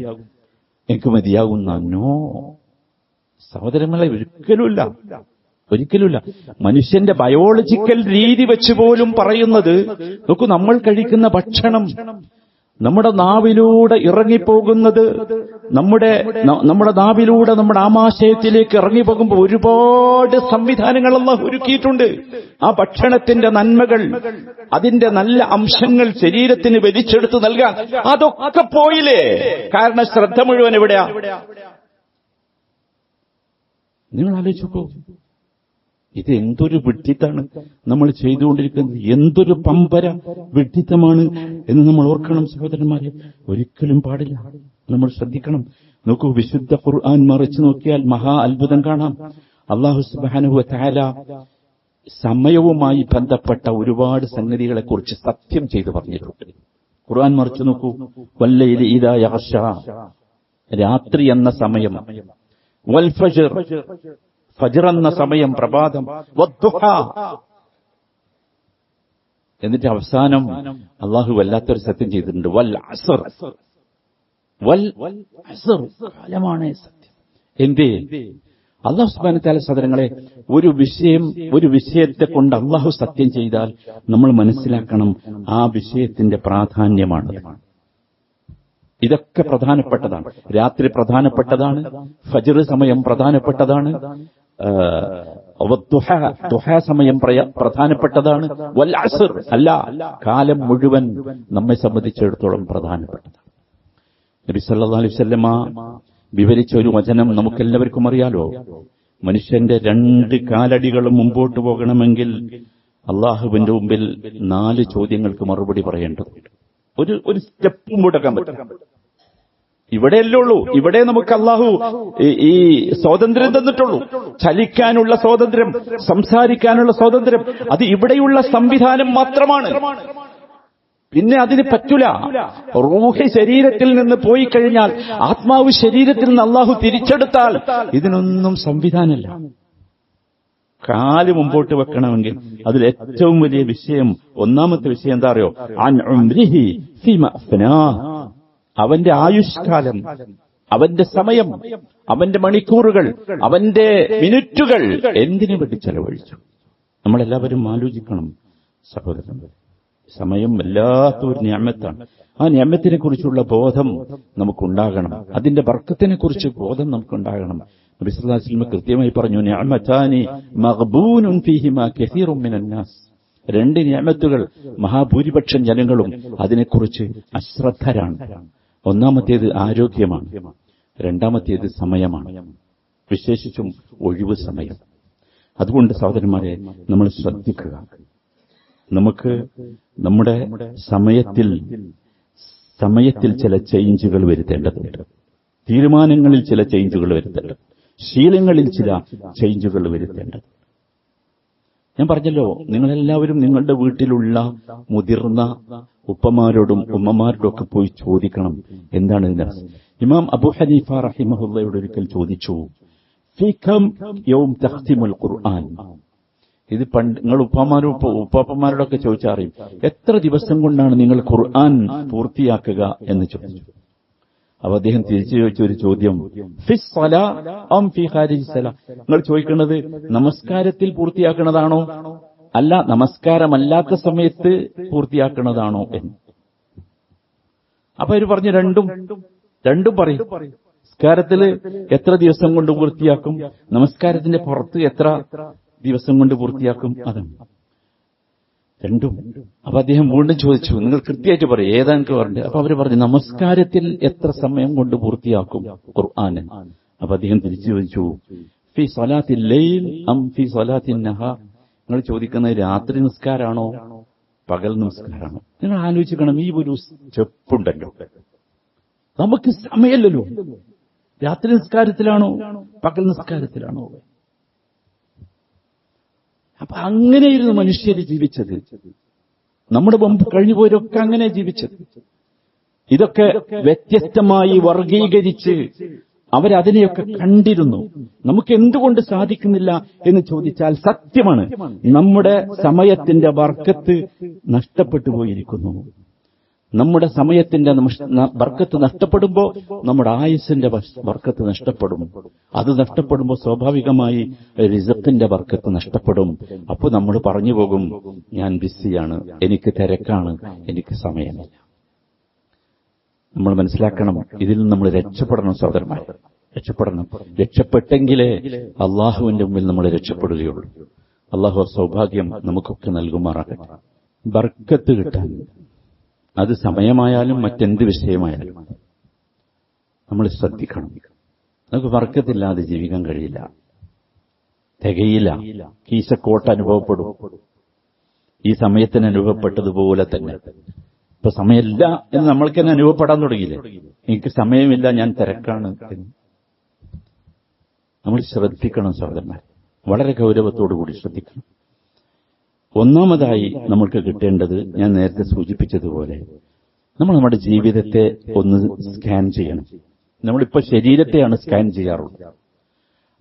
എനിക്ക് മതിയാകുന്ന. നോ സഹോദരങ്ങളെ, ഒരിക്കലുമില്ല. മനുഷ്യന്റെ ബയോളജിക്കൽ രീതി വെച്ച് പോലും പറയുന്നത് നോക്കൂ, നമ്മൾ കഴിക്കുന്ന ഭക്ഷണം നമ്മുടെ നാവിലൂടെ ഇറങ്ങിപ്പോകുന്നത്, നമ്മുടെ നാവിലൂടെ നമ്മുടെ ആമാശയത്തിലേക്ക് ഇറങ്ങിപ്പോകുമ്പോൾ ഒരുപാട് സംവിധാനങ്ങൾ അല്ലാഹു ഒരുക്കിയിട്ടുണ്ട്. ആ ഭക്ഷണത്തിന്റെ നന്മകൾ, അതിന്റെ നല്ല അംശങ്ങൾ ശരീരത്തിന് വലിച്ചെടുത്ത് നൽകാൻ അതൊക്കെ പോയില്ലേ? കാരണം ശ്രദ്ധ മുഴുവൻ എവിടെയാ? നിങ്ങൾ ആലോചിച്ചോ, ഇത് എന്തൊരു വിഡ്ഢിത്താണ് നമ്മൾ ചെയ്തുകൊണ്ടിരിക്കുന്നത്, എന്തൊരു പമ്പര വിഡ്ഢിത്തമാണ് എന്ന് നമ്മൾ ഓർക്കണം സഹോദരന്മാരെ. ഒരിക്കലും പാടില്ല. നമ്മൾ ശ്രദ്ധിക്കണം. നോക്കൂ, വിശുദ്ധ ഖുർആൻ മറിച്ചു നോക്കിയാൽ മഹാ അത്ഭുതം കാണാം. അല്ലാഹു സുബ്ഹാനഹു വ തആല സമയവുമായി ബന്ധപ്പെട്ട ഒരുപാട് സംഗതികളെ കുറിച്ച് സത്യം ചെയ്തു പറഞ്ഞിട്ടുണ്ട്. ഖുർആൻ മറിച്ചു നോക്കൂ. വല്ലൈലി ഇദാ യഗ്ശ, രാത്രി എന്ന സമയം. വൽ ഫജ്ർ, ഫജ്ർ എന്ന സമയം, പ്രഭാതം. വദ്ദുഹ, എന്നിട്ട് അവസാനം അള്ളാഹു വല്ലാത്തൊരു സത്യം ചെയ്തിട്ടുണ്ട്. വൽ അസ്ർ, വൽ അസ്ർ, കാലമാണ് സത്യം. എന്തേ? അള്ളാഹു സുബ്ഹാനഹു വ തആല സഹോദരങ്ങളെ, ഒരു വിഷയത്തെ കൊണ്ട് അള്ളാഹു സത്യം ചെയ്താൽ നമ്മൾ മനസ്സിലാക്കണം ആ വിഷയത്തിന്റെ പ്രാധാന്യമാണ്. ഇതൊക്കെ പ്രധാനപ്പെട്ടതാണ്. രാത്രി പ്രധാനപ്പെട്ടതാണ്, ഫജ്ർ സമയം പ്രധാനപ്പെട്ടതാണ്, ദുഹാ സമയം പ്രധാനപ്പെട്ടതാണ്, വൽ അസ്ർ അല്ല, കാലം മുഴുവൻ നമ്മെ സംബന്ധിച്ചിടത്തോളം പ്രധാനപ്പെട്ടതാണ്. നബി സല്ലല്ലാഹു അലൈഹി വസല്ലമ വിവരിച്ച ഒരു വചനം നമുക്കെല്ലാവർക്കും അറിയാലോ. മനുഷ്യന്റെ 2 കാലടികളും മുമ്പോട്ട് പോകണമെങ്കിൽ അള്ളാഹുവിന്റെ മുമ്പിൽ 4 ചോദ്യങ്ങൾക്ക് മറുപടി പറയേണ്ടതുണ്ട്. ഒരു സ്റ്റെപ്പും മുടക്കാൻ പറ്റും. ഇവിടെയല്ലേ ഉള്ളൂ. ഇവിടെ നമുക്ക് അള്ളാഹു ഈ സ്വാതന്ത്ര്യം തന്നിട്ടുള്ളൂ. ചലിക്കാനുള്ള സ്വാതന്ത്ര്യം, സംസാരിക്കാനുള്ള സ്വാതന്ത്ര്യം, അത് ഇവിടെയുള്ള സംവിധാനം മാത്രമാണ്. പിന്നെ അതിന് പറ്റൂല. റൂഹ് ശരീരത്തിൽ നിന്ന് പോയി കഴിഞ്ഞാൽ, ആത്മാവ് ശരീരത്തിൽ നിന്ന് അള്ളാഹു തിരിച്ചെടുത്താൽ ഇതിനൊന്നും സംവിധാനമില്ല. കാല് മുമ്പോട്ട് വെക്കണമെങ്കിൽ അതിൽ ഏറ്റവും വലിയ വിഷയം, ഒന്നാമത്തെ വിഷയം എന്താ അറിയോ? അൻ ഉംരിഹി ഫീമ അഫ്നാഹ്, അവന്റെ ആയുഷ്കാലം, അവന്റെ സമയം, അവന്റെ മണിക്കൂറുകൾ, അവന്റെ മിനിറ്റുകൾ എന്തിനു വേണ്ടി ചെലവഴിച്ചു. നമ്മളെല്ലാവരും ആലോചിക്കണം സഹോദരൻ. സമയം വല്ലാത്തൊരു നിഅമത്താണ്. ആ നിഅമത്തിനെ കുറിച്ചുള്ള ബോധം നമുക്കുണ്ടാകണം. അതിന്റെ ബർക്കത്തിനെ കുറിച്ച് ബോധം നമുക്കുണ്ടാകണം. നബി സല്ലല്ലാഹു അലൈഹി വസല്ലം കൃത്യമായി പറഞ്ഞു, നിഅമതാനി മഗ്ബൂനുൻ ഫീഹിമാ കസീറുൻ മിനന്നാസ്. 2 നിഅമത്തുകൾ മഹാഭൂരിപക്ഷം ജനങ്ങളും അതിനെക്കുറിച്ച് അശ്രദ്ധരാണ്. ഒന്നാമത്തേത് ആരോഗ്യമാണ്, രണ്ടാമത്തേത് സമയമാണ്, വിശേഷിച്ചും ഒഴിവ് സമയം. അതുകൊണ്ട് സഹോദരന്മാരെ, നമ്മൾ ശ്രദ്ധിക്കുക. നമുക്ക് നമ്മുടെ സമയത്തിൽ ചില ചേഞ്ചുകൾ വരുത്തേണ്ടതുണ്ട്. തീരുമാനങ്ങളിൽ ചില ചേഞ്ചുകൾ വരുത്തേണ്ടത്, ശീലങ്ങളിൽ ചില ചേഞ്ചുകൾ വരുത്തേണ്ടത്. ഞാൻ പറഞ്ഞല്ലോ, നിങ്ങളെല്ലാവരും നിങ്ങളുടെ വീട്ടിലുള്ള മുതിർന്ന ഉപ്പമാരോടും ഉമ്മമാരോടും ഒക്കെ പോയി ചോദിക്കണം എന്താണ് ഇതിന്റെ. ഇമാം അബൂ ഹനീഫ റഹിമഹുള്ളയോട് ഒരിക്കൽ ചോദിച്ചു, ഫീകം യൗം തഖ്തിമുൽ ഖുർആൻ. ഇത് പണ്ട് നിങ്ങൾ ഉപ്പാപ്പന്മാരോടൊക്കെ ചോദിച്ചറിയും, എത്ര ദിവസം കൊണ്ടാണ് നിങ്ങൾ ഖുർആൻ പൂർത്തിയാക്കുക എന്ന് ചോദിച്ചു. അപ്പൊ അദ്ദേഹം തിരിച്ചു ചോദിച്ച ഒരു ചോദ്യം, ഫിസ് സലാ അം ഫി ഖാരിജി സലാ, നിങ്ങൾ ചോദിക്കുന്നത് നമസ്കാരത്തിൽ പൂർത്തിയാക്കുന്നതാണോ അല്ല നമസ്കാരമല്ലാത്ത സമയത്ത് പൂർത്തിയാക്കുന്നതാണോ എന്ന്. അപ്പൊ അവര് പറഞ്ഞു രണ്ടും പറയും. നമസ്കാരത്തില് എത്ര ദിവസം കൊണ്ട് പൂർത്തിയാക്കും, നമസ്കാരത്തിന്റെ പുറത്ത് എത്ര ദിവസം കൊണ്ട് പൂർത്തിയാക്കും, അതാണ് രണ്ടും. അപ്പൊ അദ്ദേഹം വീണ്ടും ചോദിച്ചു, നിങ്ങൾ കൃത്യമായിട്ട് പറയും ഏതാ എനിക്ക് പറഞ്ഞത്. അപ്പൊ അവര് പറഞ്ഞു നമസ്കാരത്തിൽ എത്ര സമയം കൊണ്ട് പൂർത്തിയാക്കും ഖുർആന്. അപ്പൊ അദ്ദേഹം തിരിച്ചു ചോദിച്ചു, ഫി സ്വലാത്തിൽ ലൈൽ അം ഫി സ്വലാത്തിൻ നഹാർ, നിങ്ങൾ ചോദിക്കുന്നത് രാത്രി നിസ്കാരാണോ പകൽ നിസ്കാരാണോ? നിങ്ങൾ ആലോചിക്കണം, ഈ ഒരു സ്റ്റെപ്പുണ്ടല്ലോ, നമുക്ക് സമയമില്ലല്ലോ, രാത്രി നിസ്കാരത്തിലാണോ പകൽ നിസ്കാരത്തിലാണോ? അപ്പൊ അങ്ങനെയായിരുന്നു മനുഷ്യര് ജീവിച്ചത്. നമ്മുടെ മുമ്പ് കഴിഞ്ഞുപോയവരൊക്കെ അങ്ങനെ ജീവിച്ചത്. ഇതൊക്കെ വ്യത്യസ്തമായി വർഗീകരിച്ച് അവരതിനെയൊക്കെ കണ്ടിരുന്നു. നമുക്ക് എന്തുകൊണ്ട് സാധിക്കുന്നില്ല എന്ന് ചോദിച്ചാൽ സത്യമാണ്, നമ്മുടെ സമയത്തിന്റെ ബർക്കത്ത് നഷ്ടപ്പെട്ടു പോയിരിക്കുന്നു. നമ്മുടെ സമയത്തിന്റെ ബർക്കത്ത് നഷ്ടപ്പെടുമ്പോൾ നമ്മുടെ ആയുസ്സിന്റെ ബർക്കത്ത് നഷ്ടപ്പെടും. അത് നഷ്ടപ്പെടുമ്പോൾ സ്വാഭാവികമായി റിസ്ഖിന്റെ ബർക്കത്ത് നഷ്ടപ്പെടും. അപ്പൊ നമ്മൾ പറഞ്ഞു പോകും, ഞാൻ ബിസിയാണ്, എനിക്ക് തിരക്കാണ്, എനിക്ക് സമയമില്ല. നമ്മൾ മനസ്സിലാക്കണം, ഇതിൽ നിന്ന് നമ്മൾ രക്ഷപ്പെടണം സഹോദരന്മാർ, രക്ഷപ്പെടണം. രക്ഷപ്പെട്ടെങ്കിലേ അള്ളാഹുവിന്റെ മുമ്പിൽ നമ്മൾ രക്ഷപ്പെടുകയുള്ളൂ. അള്ളാഹു സൗഭാഗ്യം നമുക്കൊക്കെ നൽകുമാറാകട്ടെ. ബർക്കത്ത് കിട്ടാൻ അത് സമയമായാലും മറ്റെന്ത് വിഷയമായാലും നമ്മൾ ശ്രദ്ധിക്കണം. നമുക്ക് ബർക്കത്തില്ലാതെ ജീവിക്കാൻ കഴിയില്ല, തികയില്ല. കീശക്കോട്ട് അനുഭവപ്പെടും. ഈ സമയത്തിന് അനുഭവപ്പെട്ടതുപോലെ തന്നെ ഇപ്പൊ സമയമില്ല എന്ന് നമ്മൾക്ക് തന്നെ അനുഭവപ്പെടാൻ തുടങ്ങിയില്ലേ, എനിക്ക് സമയമില്ല, ഞാൻ തിരക്കാണ് എന്ന്. നമ്മൾ ശ്രദ്ധിക്കണം സഹോദരന്മാർ, വളരെ ഗൗരവത്തോടുകൂടി ശ്രദ്ധിക്കണം. ഒന്നാമതായി നമ്മൾക്ക് കിട്ടേണ്ടത്, ഞാൻ നേരത്തെ സൂചിപ്പിച്ചതുപോലെ, നമ്മൾ നമ്മുടെ ജീവിതത്തെ ഒന്ന് സ്കാൻ ചെയ്യണം. നമ്മളിപ്പോൾ ശരീരത്തെയാണ് സ്കാൻ ചെയ്യാറുള്ളത്.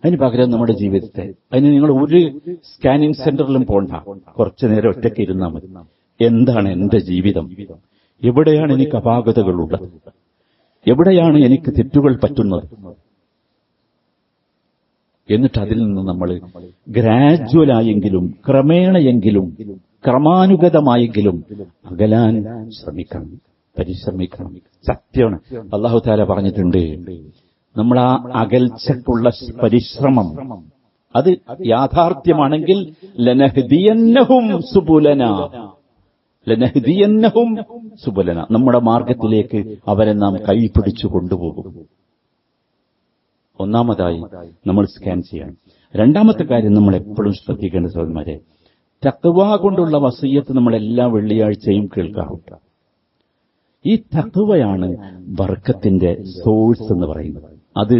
അതിന് പകരം നമ്മുടെ ജീവിതത്തെ, അതിന് നിങ്ങൾ ഒരു സ്കാനിങ് സെന്ററിലും പോണ്ട, കുറച്ചു നേരം ഒറ്റയ്ക്ക് ഇരുന്നാൽ മതി. എന്താണ് എന്റെ ജീവിതം? എവിടെയാണ് എനിക്ക് അപാകതകളുള്ളത്? എവിടെയാണ് എനിക്ക് തെറ്റുകൾ പറ്റുന്നത്? എന്നിട്ട് അതിൽ നിന്ന് നമ്മൾ ഗ്രാജുവലായെങ്കിലും ക്രമേണയെങ്കിലും ക്രമാനുഗതമായെങ്കിലും അകലാൻ ശ്രമിക്കണം, പരിശ്രമിക്കണം. സത്യമാണ്, അല്ലാഹു തആല പറഞ്ഞിട്ടുണ്ട്, നമ്മൾ ആ അകൽച്ചക്കുള്ള പരിശ്രമം അത് യാഥാർത്ഥ്യമാണെങ്കിൽ ലനഹ്ദിയന്നഹും സുബുലനാ, ലനഹ്ദിയന്നഹും സുബുലനാ, നമ്മുടെ മാർഗത്തിലേക്ക് അവരെ നാം കൈപിടിച്ചു കൊണ്ടുപോകും. ഒന്നാമതായി നമ്മൾ സ്കാൻ ചെയ്യണം. രണ്ടാമത്തെ കാര്യം നമ്മൾ എപ്പോഴും ശ്രദ്ധിക്കേണ്ട സഹോദരന്മാരെ, തഖ്വ കൊണ്ടുള്ള വസിയ്യത്ത് നമ്മൾ എല്ലാ വെള്ളിയാഴ്ചയും കേൾക്കാറുണ്ട്. ഈ തഖ്വയാണ് ബർക്കത്തിന്റെ സോഴ്സ് എന്ന് പറയുന്നത്. അത്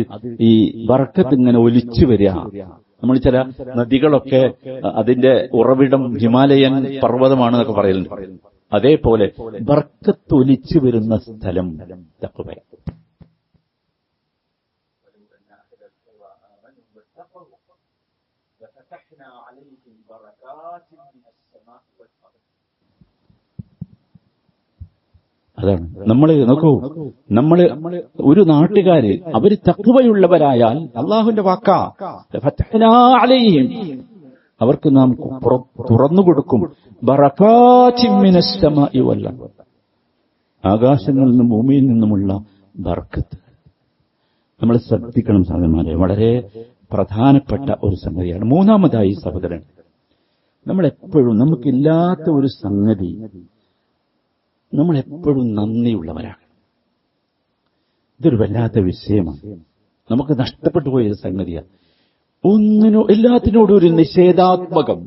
ഈ ബർക്കത്ത് ഇങ്ങനെ ഒലിച്ചു വരിക. നമ്മൾ ചില നദികളൊക്കെ അതിന്റെ ഉറവിടം ഹിമാലയൻ പർവ്വതമാണെന്നൊക്കെ പറയുന്നുണ്ട്. അതേപോലെ ബർക്കത്ത് ഒലിച്ചു വരുന്ന സ്ഥലം തഖ്വ. അതാണ് നമ്മൾ നോക്കൂ, നമ്മള് ഒരു നാട്ടുകാര് അവര് തഖ്വയുള്ളവരായാൽ അള്ളാഹുവിന്റെ വാക്കാ, ഫതഹ്നാ അലൈഹിം, അവർക്ക് നാം തുറന്നുകൊടുക്കും ബറകാതിൻ മിനസ് സമാഇ വൽ അർദ്, ആകാശങ്ങളിൽ നിന്നും ഭൂമിയിൽ നിന്നുമുള്ള ബർക്കത്ത്. നമ്മൾ ശ്രദ്ധിക്കണം സഹോദരന്മാരെ, വളരെ പ്രധാനപ്പെട്ട ഒരു സംഗതിയാണ്. മൂന്നാമതായി സഹോദരൻ, നമ്മളെപ്പോഴും നമുക്കില്ലാത്ത ഒരു സംഗതി, നമ്മളെപ്പോഴും നന്ദിയുള്ളവരാണ്. ഇതൊരു വല്ലാത്ത വിഷയമാണ്, നമുക്ക് നഷ്ടപ്പെട്ടു പോയൊരു സംഗതിയാണ്. എല്ലാത്തിനോടും ഒരു നിഷേധാത്മകം.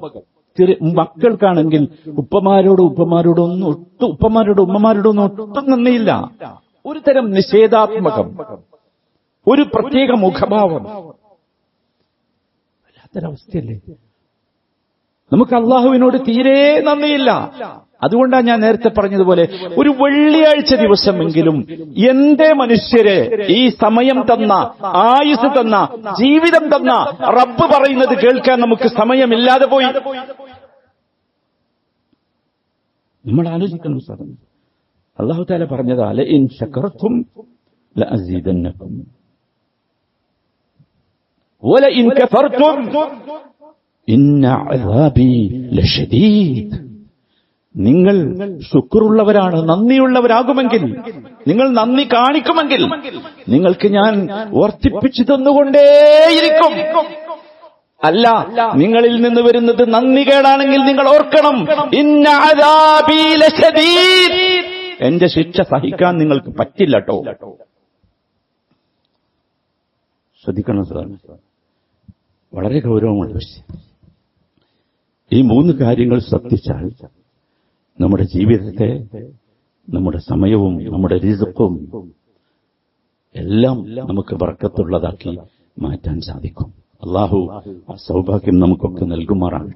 മക്കൾക്കാണെങ്കിൽ ഉമ്മമാരോടൊന്നും ഒട്ടും നന്ദിയില്ല. ഒരു തരം നിഷേധാത്മകം, ഒരു പ്രത്യേക മുഖഭാവം. വല്ലാത്തൊരവസ്ഥയല്ലേ? നമുക്ക് അള്ളാഹുവിനോട് തീരെ നന്ദിയില്ല. അതുകൊണ്ടാണ് ഞാൻ നേരത്തെ പറഞ്ഞതുപോലെ ഒരു വെള്ളിയാഴ്ച ദിവസമെങ്കിലും എന്തേ മനുഷ്യരെ ഈ സമയം തന്ന, ആയുസ് തന്ന, ജീവിതം തന്ന റബ്ബ് പറയുന്നത് കേൾക്കാൻ നമുക്ക് സമയമില്ലാതെ പോയി. നമ്മൾ ആലോചിക്കണം സാർ. അല്ലാഹു തആല പറഞ്ഞതാ ലഇൻ ശകർതും ലഅസീദന്നകും വലഇൻ കഫർതും ഇന്ന അദാബി ലശദീദ്. നിങ്ങൾ ശുക്റുള്ളവരാണ്, നന്ദിയുള്ളവരാകുമെങ്കിൽ, നിങ്ങൾ നന്ദി കാണിക്കുമെങ്കിൽ നിങ്ങൾക്ക് ഞാൻ വർദ്ധിപ്പിച്ചു തന്നുകൊണ്ടേയിരിക്കും. അല്ല, നിങ്ങളിൽ നിന്ന് വരുന്നത് നന്ദികേടാണെങ്കിൽ നിങ്ങൾ ഓർക്കണം, ഇന്ന അദാബി ലശദീദ്, എന്റെ ശിക്ഷ സഹിക്കാൻ നിങ്ങൾക്ക് പറ്റില്ല കേട്ടോ. ശ്രദ്ധിക്കണം സാർ, വളരെ ഗൗരവമുള്ള വിഷയം. ഈ 3 കാര്യങ്ങൾ ശ്രദ്ധിച്ചാൽ നമ്മുടെ ജീവിതത്തെ, നമ്മുടെ സമയവും നമ്മുടെ റിസ്ഖും എല്ലാം നമുക്ക് ബർക്കത്തുള്ളതാക്കി മാറ്റാൻ സാധിക്കും. അല്ലാഹു ആ സൗഭാഗ്യം നമുക്കൊക്കെ നൽകുമാറാണ്.